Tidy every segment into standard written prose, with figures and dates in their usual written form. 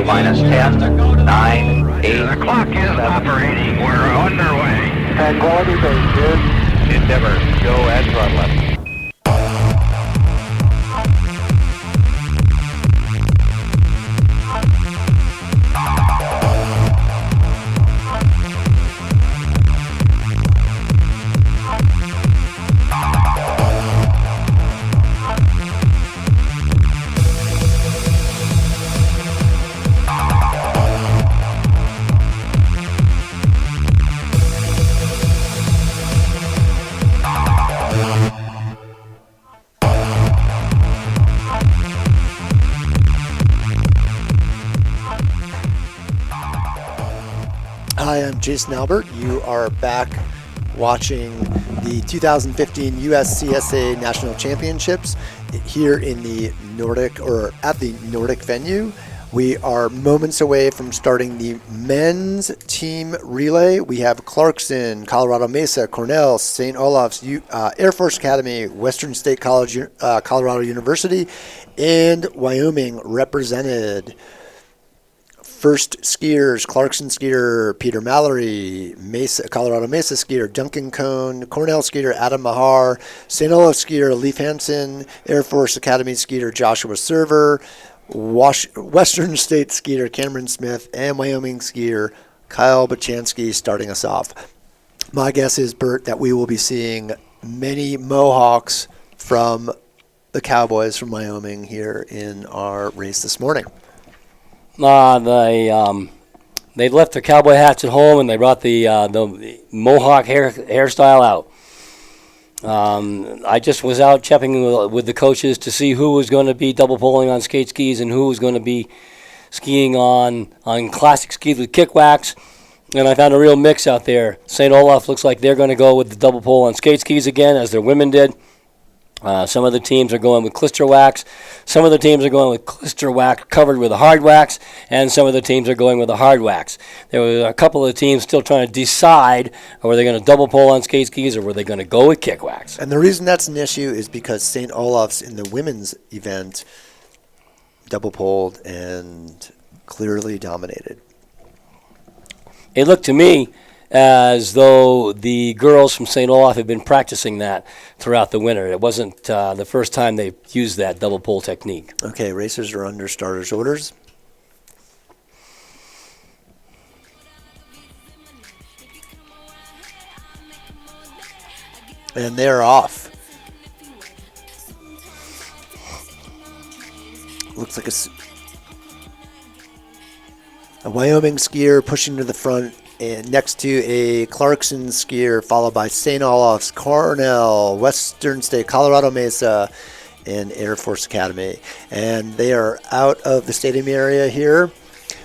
T-minus 10, 9, 8. The clock is 7. operating. We're underway. Tranquility Base here. Endeavor, go at throttle left. Hi, I'm Jason Albert. You are back watching the 2015 USCSA National Championships here in the NORDIC, or at the NORDIC venue. We are moments away from starting the men's team relay. We have Clarkson, Colorado Mesa, Cornell, St. Olaf's, Air Force Academy, Western State College, Colorado University, and Wyoming represented. First skiers, Clarkson skier Peter Mallory, Colorado Mesa skier Duncan Cohn, Cornell skier Adam Mahar, St. Olaf skier Leif Hansen, Air Force Academy skier Joshua Server, Western State skier Cameron Smith, and Wyoming skier Kyle Bachansky starting us off. My guess is, Bert, that we will be seeing many Mohawks from the Cowboys from Wyoming here in our race this morning. They left their cowboy hats at home and they brought the Mohawk hairstyle out. I just was out checking with the coaches to see who was going to be double poling on skate skis and who was going to be skiing on classic skis with kick wax. And I found a real mix out there. St. Olaf looks like they're going to go with the double pole on skate skis again, as their women did. Some of the teams are going with clister wax. Some of the teams are going with clister wax covered with a hard wax, and some of the teams are going with a hard wax. There were a couple of teams still trying to decide, were they going to double pole on skate skis or were they going to go with kick wax? And the reason that's an issue is because St. Olaf's in the women's event double poled and clearly dominated. It looked to me as though the girls from St. Olaf had been practicing that throughout the winter. It wasn't the first time they used that double pole technique. Okay, racers are under starters' orders. And they're off. Looks like a Wyoming skier pushing to the front, and next to a Clarkson skier, followed by St. Olaf's, Cornell, Western State, Colorado Mesa, and Air Force Academy. And they are out of the stadium area here.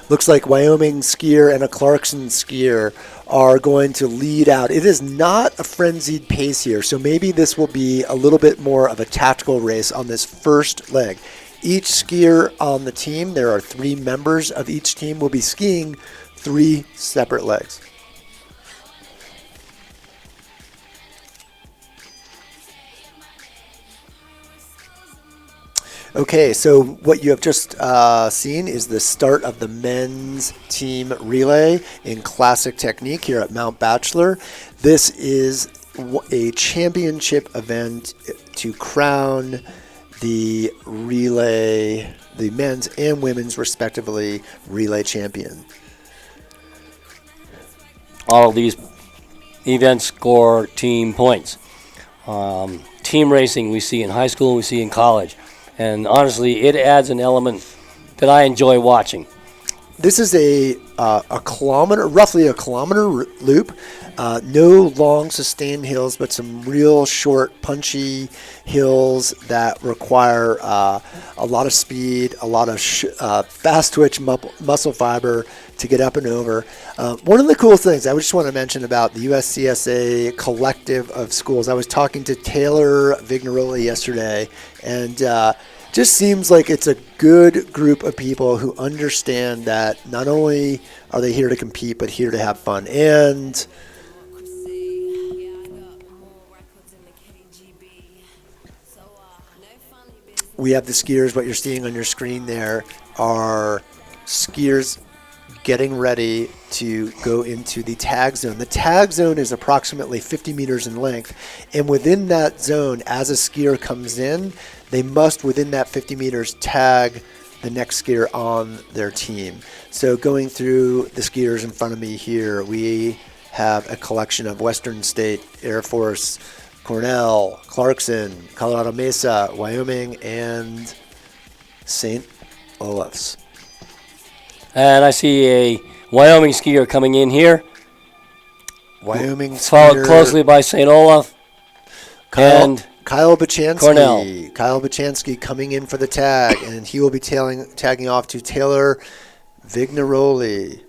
Looks like Wyoming skier and a Clarkson skier are going to lead out. It is not a frenzied pace here, so maybe this will be a little bit more of a tactical race on this first leg. Each skier on the team, there are 3 members of each team, will be skiing 3 separate legs. Okay, so what you have just seen is the start of the men's team relay in classic technique here at Mount Bachelor. This is a championship event to crown the relay, the men's and women's respectively, relay champion. All of these events score team points. Team racing we see in high school, we see in college. And honestly, it adds an element that I enjoy watching. This is a kilometer, roughly a kilometer loop. No long sustained hills, but some real short, punchy hills that require a lot of speed, a lot of fast twitch muscle fiber to get up and over. One of the cool things I just want to mention about the USCSA collective of schools, I was talking to Taylor Vignaroli yesterday, and just seems like it's a good group of people who understand that not only are they here to compete, but here to have fun. And we have the skiers. What you're seeing on your screen there are skiers getting ready to go into the tag zone. The tag zone is approximately 50 meters in length, and within that zone, as a skier comes in, they must, within that 50 meters, tag the next skier on their team. So going through the skiers in front of me here, we have a collection of Western State, Air Force, Cornell, Clarkson, Colorado Mesa, Wyoming, and St. Olaf's. And I see a Wyoming skier coming in here. Wyoming Followed skier, closely by St. Olaf. And Kyle Bachansky. Cornell. Kyle Bachansky coming in for the tag, and he will be tagging off to Taylor Vignaroli.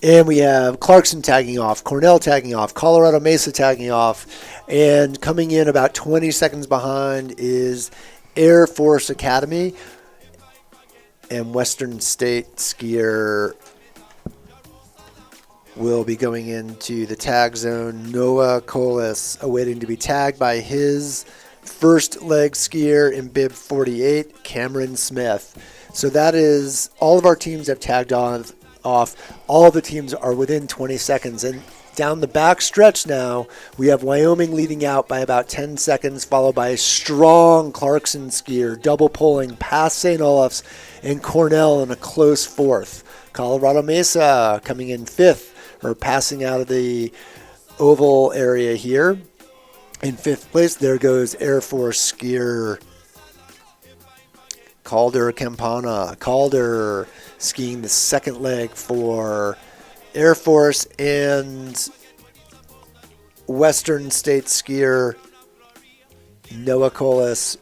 And we have Clarkson tagging off, Cornell tagging off, Colorado Mesa tagging off, and coming in about 20 seconds behind is Air Force Academy and Western State skier will be going into the tag zone. Noah Colas awaiting to be tagged by his first leg skier in bib 48, Cameron Smith. So that is all of our teams have tagged off. All of the teams are within 20 seconds. And down the back stretch now, we have Wyoming leading out by about 10 seconds, followed by a strong Clarkson skier, double pulling past St. Olaf's, and Cornell in a close fourth. Colorado Mesa coming in fifth, or passing out of the oval area here. In fifth place, there goes Air Force skier Calder Campana. Calder skiing the second leg for Air Force, and Western State skier Noah Colas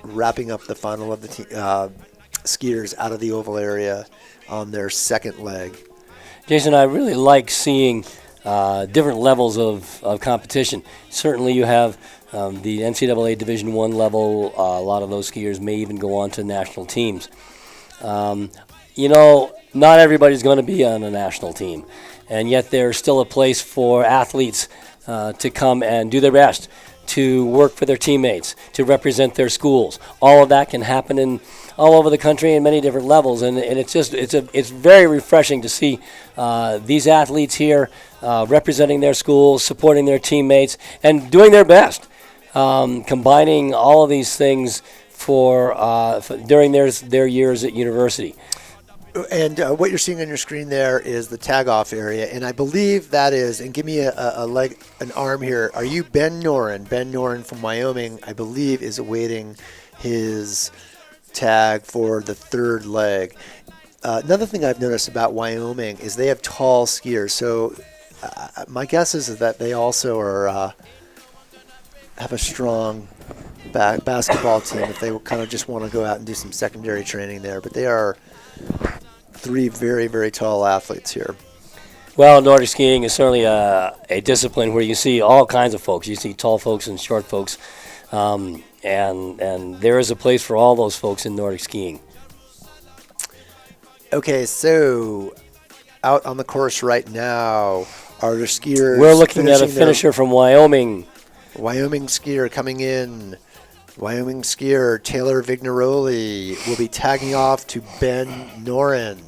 wrapping up the final of the skiers out of the oval area on their second leg. Jason, I really like seeing different levels of competition. Certainly you have the NCAA Division I level. A lot of those skiers may even go on to national teams. Not everybody's going to be on a national team, and yet there's still a place for athletes to come and do their best, to work for their teammates, to represent their schools. All of that can happen in all over the country in many different levels, and it's very refreshing to see these athletes here representing their schools, supporting their teammates, and doing their best, combining all of these things for during their years at university. And what you're seeing on your screen there is the tag-off area, and I believe that is, and give me a leg, an arm here. Are you Ben Noren? Ben Noren from Wyoming, I believe, is awaiting his tag for the third leg. Another thing I've noticed about Wyoming is they have tall skiers, so my guess is that they also are have a strong basketball team if they kind of just want to go out and do some secondary training there. But they are three very, very tall athletes here. Well, Nordic skiing is certainly a discipline where you see all kinds of folks. You see tall folks and short folks, and there is a place for all those folks in Nordic skiing. Okay, so out on the course right now are the skiers. We're looking at a finisher from Wyoming. Wyoming skier coming in. Wyoming skier Taylor Vignaroli will be tagging off to Ben Noren.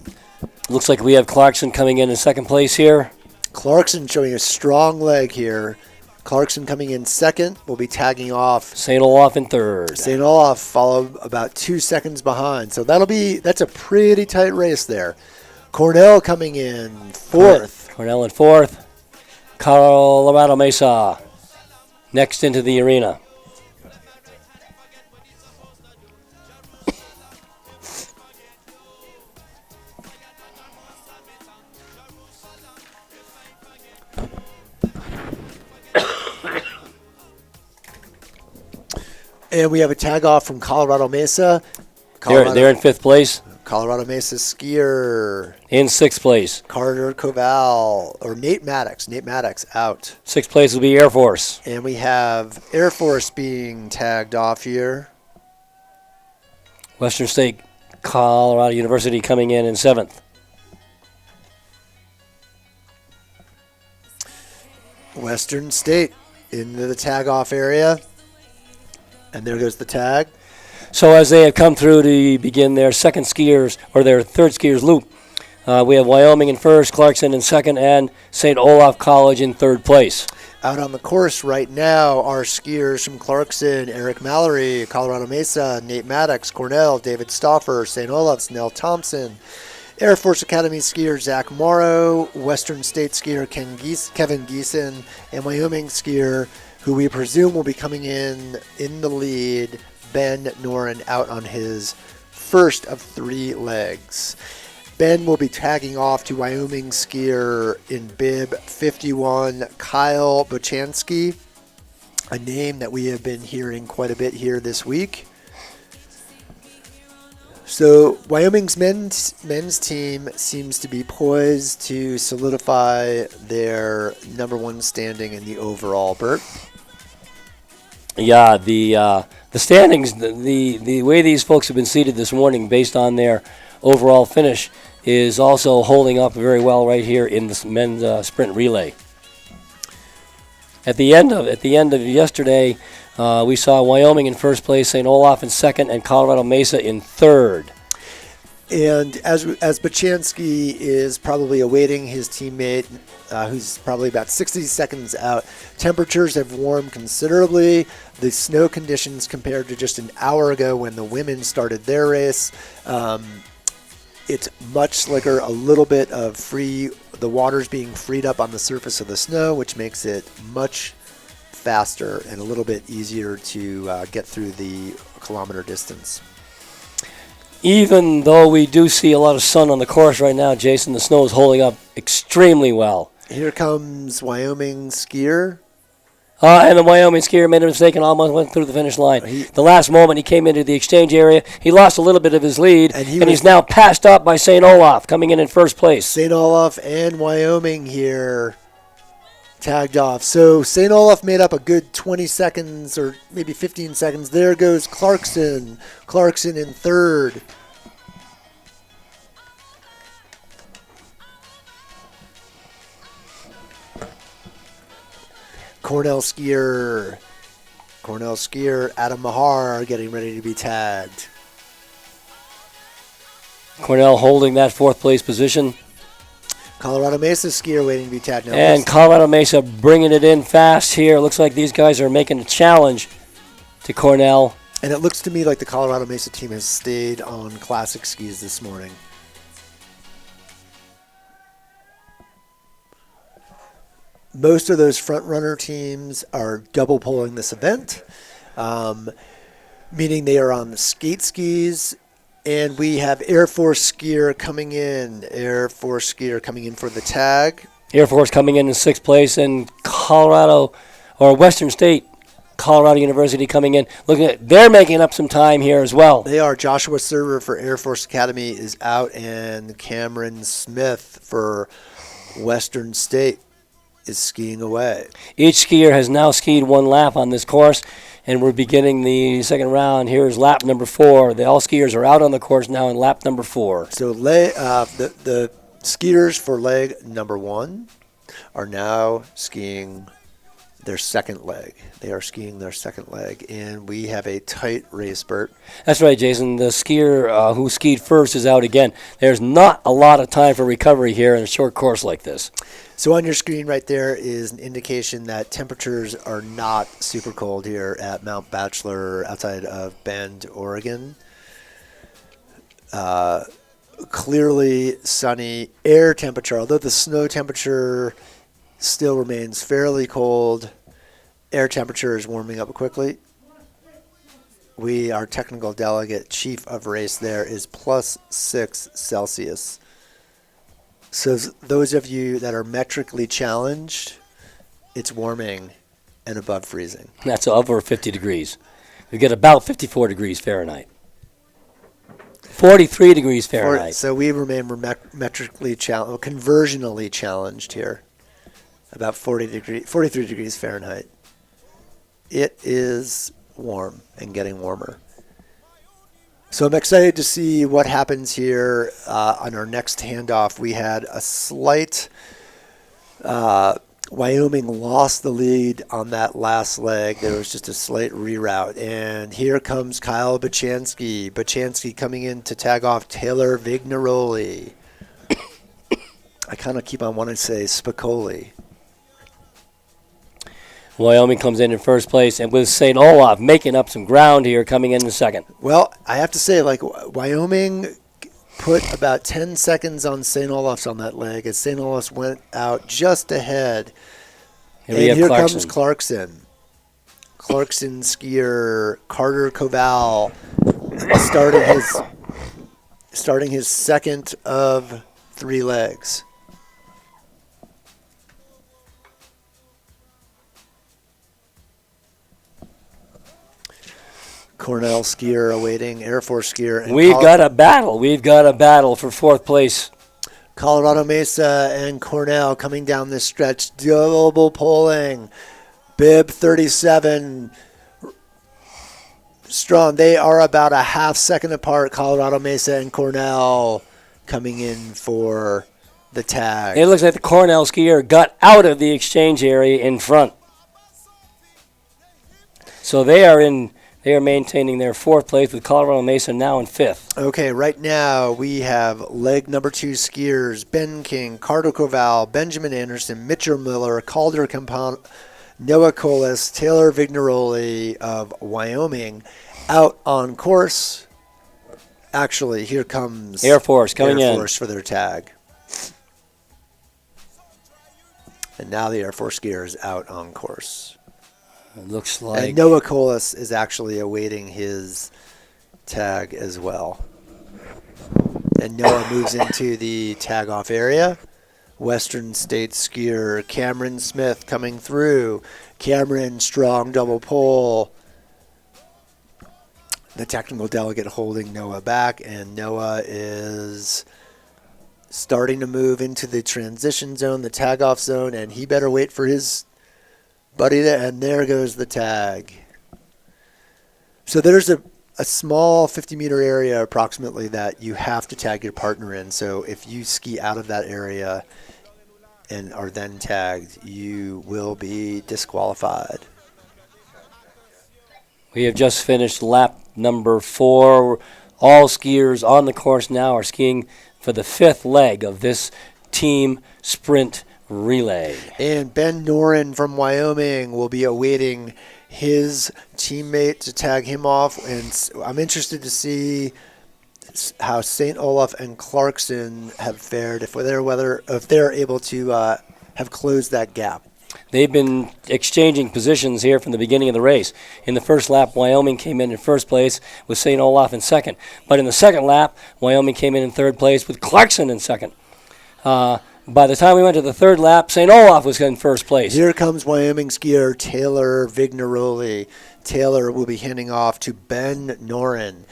Looks like we have Clarkson coming in second place here. Clarkson showing a strong leg here. Clarkson coming in second, will be tagging off St. Olaf in third. St. Olaf followed about 2 seconds behind. So that's a pretty tight race there. Cornell coming in fourth. Cornell in fourth. Colorado Mesa next into the arena. And we have a tag off from Colorado Mesa. They're in fifth place. Colorado Mesa skier. In sixth place. Carter Koval, or Nate Maddox. Nate Maddox out. Sixth place will be Air Force. And we have Air Force being tagged off here. Western State, Colorado University coming in seventh. Western State into the tag off area. And there goes the tag. So as they have come through to begin their second skiers, or their third skiers loop, we have Wyoming in first, Clarkson in second, and St. Olaf College in third place. Out on the course right now are skiers from Clarkson, Eric Mallory, Colorado Mesa, Nate Maddox, Cornell, David Stauffer, St. Olaf's Nell Thompson, Air Force Academy skier Zach Morrow, Western State skier Kevin Geeson, and Wyoming skier, who we presume will be coming in the lead, Ben Noren, out on his first of 3 legs. Ben will be tagging off to Wyoming skier in bib 51, Kyle Bochansky, a name that we have been hearing quite a bit here this week. So Wyoming's men's team seems to be poised to solidify their number 1 standing in the overall, Bert. Yeah, the standings, the way these folks have been seated this morning based on their overall finish is also holding up very well right here in the men's sprint relay. At the end of yesterday, we saw Wyoming in first place, St. Olaf in second, and Colorado Mesa in third. And as Bochansky is probably awaiting his teammate, who's probably about 60 seconds out, temperatures have warmed considerably. The snow conditions compared to just an hour ago when the women started their race, it's much slicker, a little bit of the water's being freed up on the surface of the snow, which makes it much faster and a little bit easier to get through the kilometer distance. Even though we do see a lot of sun on the course right now, Jason, the snow is holding up extremely well. Here comes Wyoming skier. And the Wyoming skier made a mistake and almost went through the finish line. The last moment he came into the exchange area, he lost a little bit of his lead, and he's now passed up by St. Olaf, coming in first place. St. Olaf and Wyoming here tagged off. So St. Olaf made up a good 20 seconds or maybe 15 seconds. There goes Clarkson. Clarkson in third. Cornell skier Adam Mahar getting ready to be tagged. Cornell holding that fourth place position. Colorado Mesa skier waiting to be tagged now. And Colorado Mesa bringing it in fast here. Looks like these guys are making a challenge to Cornell. And it looks to me like the Colorado Mesa team has stayed on classic skis this morning. Most of those front-runner teams are double poling this event, meaning they are on the skate skis. And we have Air Force skier coming in. Air Force skier coming in for the tag. Air Force coming in sixth place, and Colorado, or Western State, Colorado University coming in. They're making up some time here as well. They are. Joshua Server for Air Force Academy is out, and Cameron Smith for Western State is skiing away. Each skier has now skied 1 lap on this course, and we're beginning the second round. Here's lap number 4. All skiers are out on the course now in lap number 4. So the skiers for leg number 1 are now skiing their second leg. They are skiing their second leg, and we have a tight race, Bert. That's right, Jason. The skier who skied first is out again. There's not a lot of time for recovery here in a short course like this. So on your screen right there is an indication that temperatures are not super cold here at Mount Bachelor outside of Bend, Oregon. Clearly sunny air temperature, although the snow temperature still remains fairly cold. Air temperature is warming up quickly. Our technical delegate chief of race there is +6 Celsius. So those of you that are metrically challenged, it's warming and above freezing. That's over 50 degrees. We get about 54 degrees Fahrenheit. 43 degrees Fahrenheit. So we remain metrically challenged, conversionally challenged here. About 43 degrees Fahrenheit. It is warm and getting warmer. So I'm excited to see what happens here on our next handoff. We had a slight Wyoming lost the lead on that last leg. There was just a slight reroute. And here comes Kyle Bachansky. Bachansky coming in to tag off Taylor Vignaroli. I kind of keep on wanting to say Spicoli. Wyoming comes in first place, and with St. Olaf making up some ground here, coming in second. Well, I have to say, like, Wyoming put about 10 seconds on St. Olaf's on that leg as St. Olaf's went out just ahead. And here Clarkson. comes Clarkson. Clarkson skier Carter Koval starting his second of 3 legs. Cornell skier awaiting Air Force skier. And We've got a battle. We've got a battle for 4th place. Colorado Mesa and Cornell coming down this stretch. Double polling. Bib 37 strong. They are about a half second apart. Colorado Mesa and Cornell coming in for the tag. It looks like the Cornell skier got out of the exchange area in front. So they are maintaining their 4th place with Colorado Mesa now in 5th. Okay, right now we have leg number 2 skiers, Ben King, Carter Koval, Benjamin Anderson, Mitchell Miller, Calder Compound, Noah Colas, Taylor Vignaroli of Wyoming out on course. Actually, here comes Air Force coming in. Air Force for their tag. And now the Air Force skier is out on course. It looks like. And Noah Colas is actually awaiting his tag as well. And Noah moves into the tag-off area. Western States skier Cameron Smith coming through. Cameron, strong double pole. The technical delegate holding Noah back, and Noah is starting to move into the transition zone, the tag-off zone, and he better wait for his buddy there, and there goes the tag. So there's a small 50-meter area approximately that you have to tag your partner in. So if you ski out of that area and are then tagged, you will be disqualified. We have just finished lap number 4. All skiers on the course now are skiing for the 5th leg of this team sprint relay. And Ben Noren from Wyoming will be awaiting his teammate to tag him off. And I'm interested to see how St. Olaf and Clarkson have fared, if they're able to have closed that gap. They've been exchanging positions here from the beginning of the race. In the first lap, Wyoming came in first place with St. Olaf in second. But in the second lap, Wyoming came in third place with Clarkson in second. By the time we went to the third lap, St. Olaf was in first place. Here comes Wyoming skier Taylor Vignaroli. Taylor will be handing off to Ben Noren.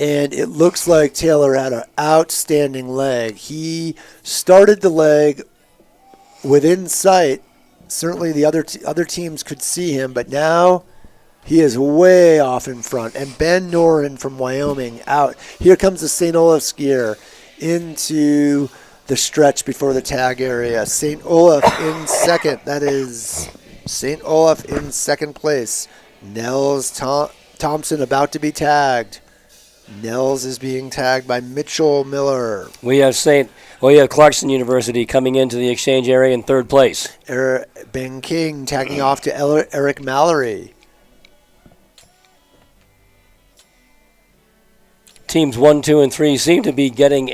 And it looks like Taylor had an outstanding leg. He started the leg within sight. Certainly the other teams could see him, but now he is way off in front. And Ben Noren from Wyoming out. Here comes the St. Olaf skier into the stretch before the tag area. St. Olaf in second. That is St. Olaf in second place. Nels Thompson about to be tagged. Nels is being tagged by Mitchell Miller. We have Clarkson University coming into the exchange area in third place. Ben King tagging off to Eric Mallory. Teams 1, 2, and 3 seem to be getting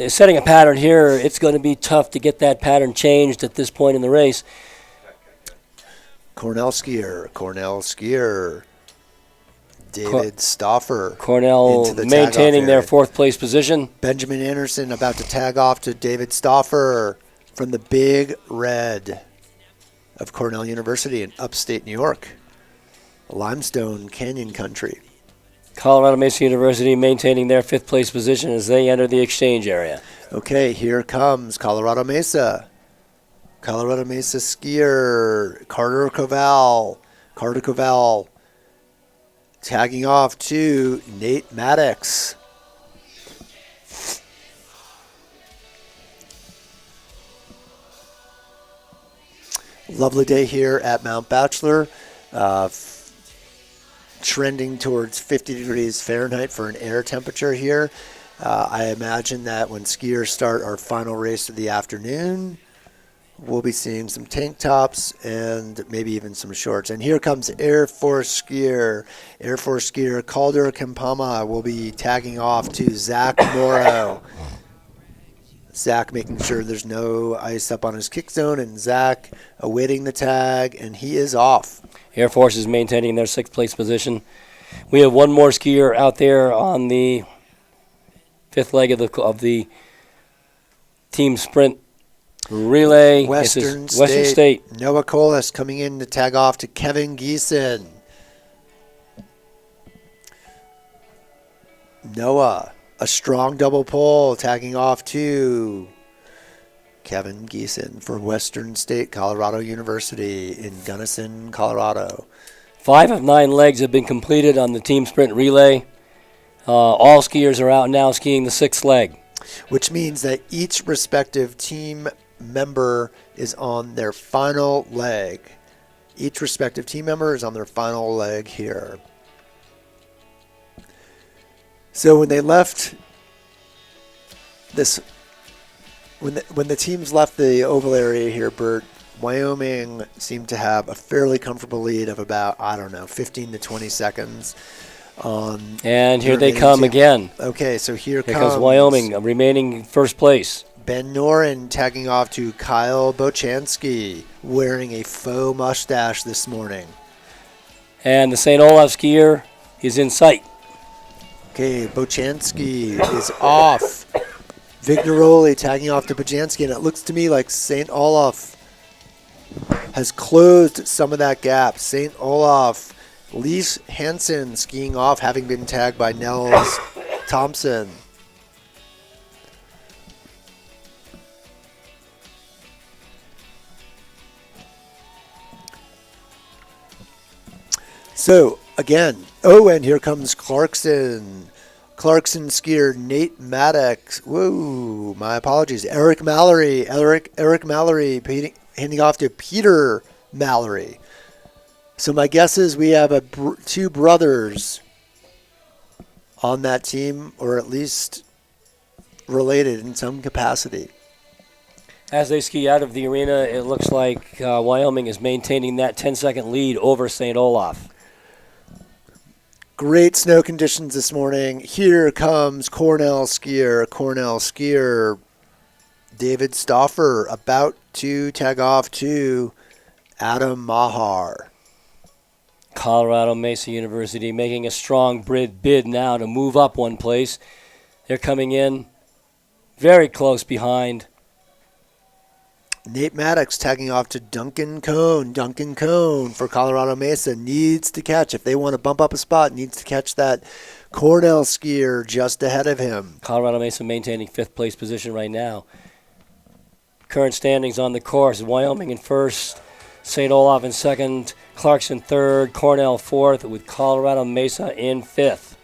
setting a pattern here. It's going to be tough to get that pattern changed at this point in the race. Cornell skier. David Stauffer. Cornell maintaining their 4th place position. Benjamin Anderson about to tag off to David Stauffer from the Big Red of Cornell University in upstate New York, Limestone Canyon country. Colorado Mesa University maintaining their 5th place position as they enter the exchange area. Okay, here comes Colorado Mesa. Colorado Mesa skier Carter Koval. Tagging off to Nate Maddox. Lovely day here at Mount Bachelor. Trending towards 50 degrees Fahrenheit for an air temperature here. I imagine that when skiers start our final race of the afternoon, we'll be seeing some tank tops and maybe even some shorts. And here comes Air Force skier. Air Force skier Calder Kempama will be tagging off to Zach Morrow. Zach making sure there's no ice up on his kick zone, and Zach awaiting the tag, and he is off. Air Force is maintaining their 6th place position. We have one more skier out there on the 5th leg of the team sprint relay. Western State. Noah Colas coming in to tag off to Kevin Geeson. Noah, a strong double pull, tagging off to Kevin Geeson for Western State Colorado University in Gunnison, Colorado. 5 of 9 legs have been completed on the team sprint relay. All skiers are out now skiing the 6th leg. Which means that each respective team member is on their final leg. Each respective team member is on their final leg here. So when they left this, when the teams left the oval area here, Bert, Wyoming seemed to have a fairly comfortable lead of about, 15 to 20 seconds. And here they come again. Okay, so here comes Wyoming, remaining 1st place. Ben Noren tagging off to Kyle Bochansky, wearing a faux mustache this morning. And the St. Olaf skier is in sight. Okay, Bochansky is off. Vigneroli tagging off to Bochansky, and it looks to me like St. Olaf has closed some of that gap. St. Olaf, Lise Hansen skiing off, having been tagged by Nels Thompson. So, again, and here comes Clarkson. Clarkson skier Nate Maddox. Whoa, my apologies. Eric Mallory. Eric Mallory handing off to Peter Mallory. So my guess is we have two brothers on that team, or at least related in some capacity. As they ski out of the arena, it looks like Wyoming is maintaining that 10-second lead over St. Olaf. Great snow conditions this morning. Here comes Cornell skier David Stauffer, about to tag off to Adam Mahar. Colorado Mesa University making a strong bid now to move up one place. They're coming in very close behind. Nate Maddox tagging off to Duncan Cone. Duncan Cone for Colorado Mesa needs to catch, if they want to bump up a spot, needs to catch that Cornell skier just ahead of him. Colorado Mesa maintaining 5th place position right now. Current standings on the course: Wyoming in 1st, St. Olaf in 2nd, Clarkson 3rd, Cornell 4th, with Colorado Mesa in 5th.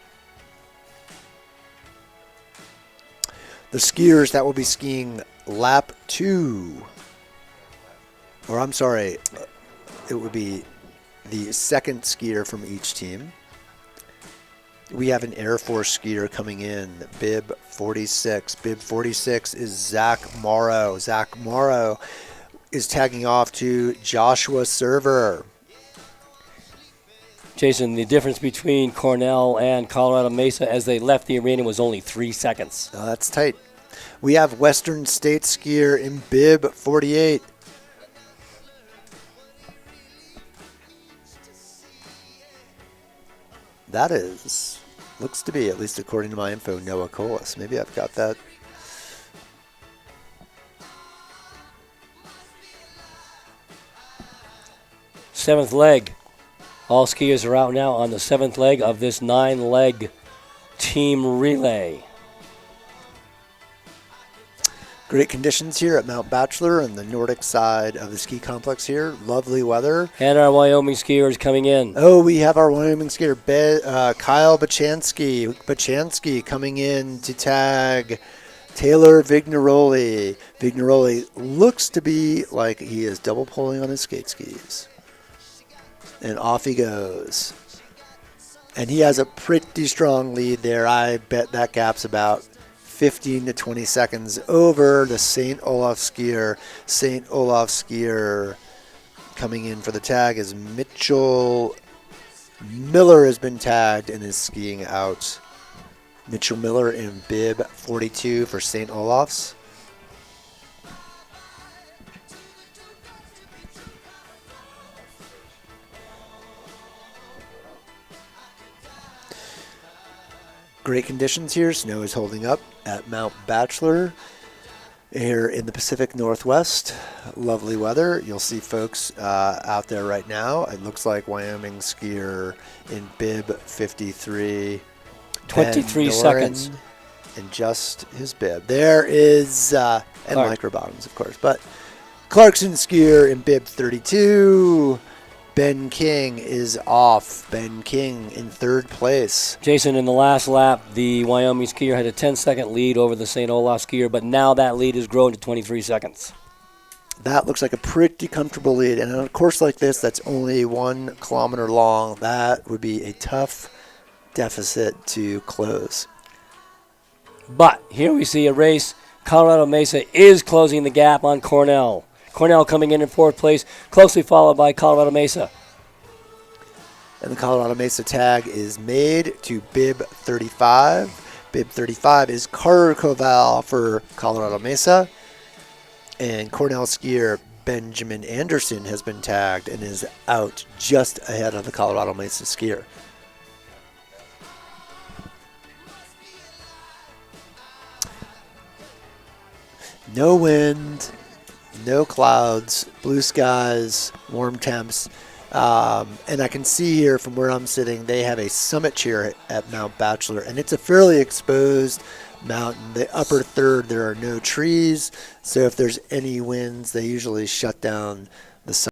The skiers that will be skiing lap 2. Or I'm sorry, it would be the 2nd skier from each team. We have an Air Force skier coming in, bib 46. Bib 46 is Zach Morrow. Zach Morrow is tagging off to Joshua Server. Jason, the difference between Cornell and Colorado Mesa as they left the arena was only 3 seconds. Oh, that's tight. We have Western State skier in bib 48. That looks to be, at least according to my info, Noah Colas. Maybe I've got that. Seventh leg. All skiers are out now on the 7th leg of this 9-leg team relay. Great conditions here at Mount Bachelor on the Nordic side of the ski complex here. Lovely weather. And our Wyoming skiers coming in. Oh, we have our Wyoming skier, Kyle Bochansky. Bochansky coming in to tag Taylor Vignaroli. Vignaroli looks to be like he is double pulling on his skate skis. And off he goes. And he has a pretty strong lead there. I bet that gap's about 15 to 20 seconds over the St. Olaf skier. St. Olaf skier coming in for the tag is Mitchell Miller has been tagged and is skiing out. Mitchell Miller in bib 42 for St. Olaf's. Great conditions here. Snow is holding up at Mount Bachelor here in the Pacific Northwest. Lovely weather. You'll see folks out there right now. It looks like Wyoming skier in bib 53. 23 seconds. And just his bib. There is, and micro bottoms, of course. But Clarkson skier in bib 32. Ben King is off. Ben King in third place. Jason, in the last lap, the Wyoming skier had a 10-second lead over the St. Olaf skier, but now that lead has grown to 23 seconds. That looks like a pretty comfortable lead. And on a course like this, that's only 1 kilometer long. That would be a tough deficit to close. But here we see a race. Colorado Mesa is closing the gap on Cornell. Cornell coming in fourth place, closely followed by Colorado Mesa. And the Colorado Mesa tag is made to bib 35. Bib 35 is Carter Koval for Colorado Mesa. And Cornell skier Benjamin Anderson has been tagged and is out just ahead of the Colorado Mesa skier. No wind. No clouds, blue skies, warm temps. And I can see here from where I'm sitting, they have a summit cheer at Mount Bachelor, and it's a fairly exposed mountain. The upper third, there are no trees, so if there's any winds, they usually shut down the summit.